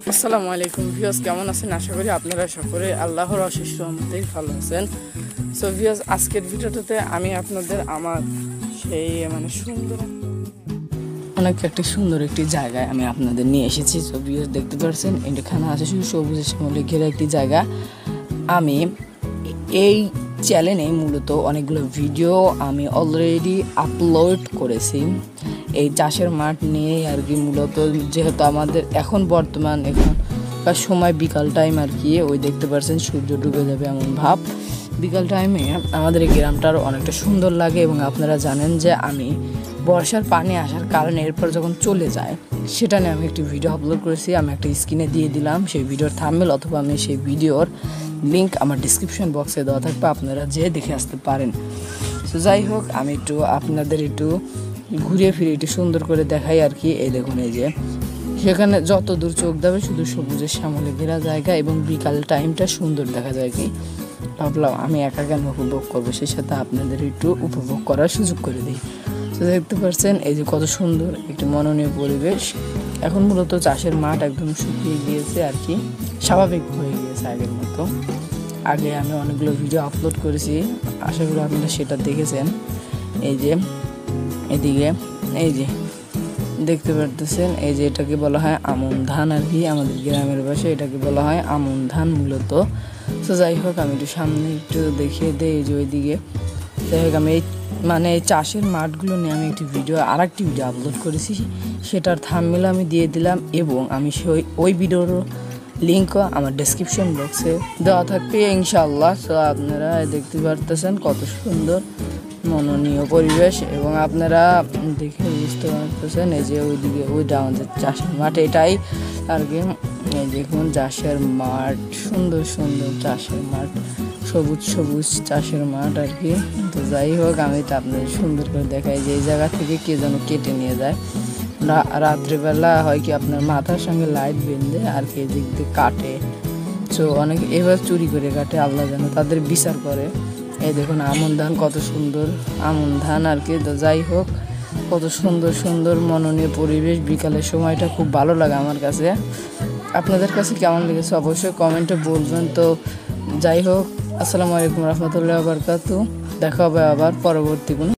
আসসালামু আলাইকুম ভিউয়ার্স, কেমন আছেন? আশা করি আপনারা সকলে আল্লাহর অশেষ রহমতেই ভালো আছেন। সো ভিউয়ার্স, আজকের ভিডিওটাতে আমি আপনাদের আমার সেই সুন্দর একটি সুন্দর একটি জায়গায় আমি আপনাদের নিয়ে এসেছি। সো ভিউয়ার্স, দেখতে পাচ্ছেন এখানে আছে শুধু সবুজ শ্যামলে ঘেরা একটি জায়গা। আমি এই চ্যানেলে মূলত অনেকগুলো ভিডিও আমি অলরেডি আপলোড করেছি এই চাষের মাঠ নিয়ে আর কি। মূলত যেহেতু আমাদের এখন বর্তমান এখনকার সময় বিকাল টাইম আর কি, ওই দেখতে পাচ্ছেন সূর্য ডুবে যাবে এমন ভাব। বিকাল টাইমে আমাদের এই গ্রামটার অনেকটা সুন্দর লাগে এবং আপনারা জানেন যে আমি বর্ষার পানি আসার কারণে এরপর যখন চলে যায় সেটা নিয়ে আমি একটি ভিডিও আপলোড করেছি। আমি একটা স্ক্রিনে দিয়ে দিলাম সেই ভিডিওর থাম্বনেল, অথবা আমি সেই ভিডিওর লিঙ্ক আমার ডিসক্রিপশন বক্সে দেওয়া থাকবে, আপনারা যেয়ে দেখে আসতে পারেন। তো যাই হোক, আমি একটু আপনাদের একটু ঘুরিয়ে ফিরে একটু সুন্দর করে দেখাই আর কি। এই দেখুন, এই যে সেখানে যত দূর চোখ দেবে শুধু সবুজের শ্যামলে ঘেরা জায়গা এবং বিকাল টাইমটা সুন্দর দেখা যায় কি। ভাবলাম আমি একা কেন উপভোগ করবো, সেই সাথে আপনাদের একটু উপভোগ করার সুযোগ করে দিই। তো দেখতে পাচ্ছেন এই যে কত সুন্দর একটি মনোনীয় পরিবেশ। এখন মূলত চাষের মাঠ একদম শুকিয়ে গিয়েছে আর কি, স্বাভাবিক হয়ে গিয়েছে আগের মতো। আগে আমি অনেকগুলো ভিডিও আপলোড করেছি, আশা করি আপনারা সেটা দেখেছেন। এই যে এদিকে এই যে দেখতে পারতেছেন, এই যে এটাকে বলা হয় আমন ধান আর কি, আমাদের গ্রামের ভাষায় এটাকে বলা হয় আমন ধান মূলত। তো যাই হোক, আমি একটু সামনে একটু দেখিয়ে দিই। এই যে ওইদিকে যাই হোক, আমি এই চাষের মাঠগুলো নিয়ে আমি একটি ভিডিও আরেকটি ভিডিও আপলোড করেছি, সেটার থাম্বনেল আমি দিয়ে দিলাম এবং আমি ওই ভিডিওর লিঙ্কও আমার ডেসক্রিপশন বক্সে দেওয়া থাকবে ইনশাআল্লাহ। তো আপনারা দেখতে পারতেছেন কত সুন্দর মনোনীয় পরিবেশ এবং আপনারা দেখে বুঝতে পারতেছেন এই যে ওইদিকে ওইটা আমাদের চাষের মাঠ, এটাই আর কি। এই দেখুন চাষের মাঠ, সুন্দর সুন্দর চাষের মাঠ, সবুজ সবুজ চাষের মাঠ আর কি। তো যাই হোক, আমি তো আপনাদের সুন্দর করে দেখাই যে এই জায়গা থেকে কে যেন কেটে নিয়ে যায় রাত্রিবেলা, হয় কি আপনার মাথার সঙ্গে লাইট বেঁধে আর কি এদিক দিয়ে কাটে। তো অনেকে এবার চুরি করে কাটে, আল্লাহ যেন তাদের বিচার করে। এই দেখুন আমন ধান, কত সুন্দর আমন ধান আর কি। তো যাই হোক, কত সুন্দর সুন্দর মনোনীয় পরিবেশ, বিকালের সময়টা খুব ভালো লাগে আমার কাছে। আপনাদের কাছে কেমন লেগেছে অবশ্যই কমেন্টে বলবেন। তো যাই হোক, আসসালামু আলাইকুম রহমতুল্লাহি ওয়া বারাকাতুহু। দেখা হবে আবার পরবর্তী কোনো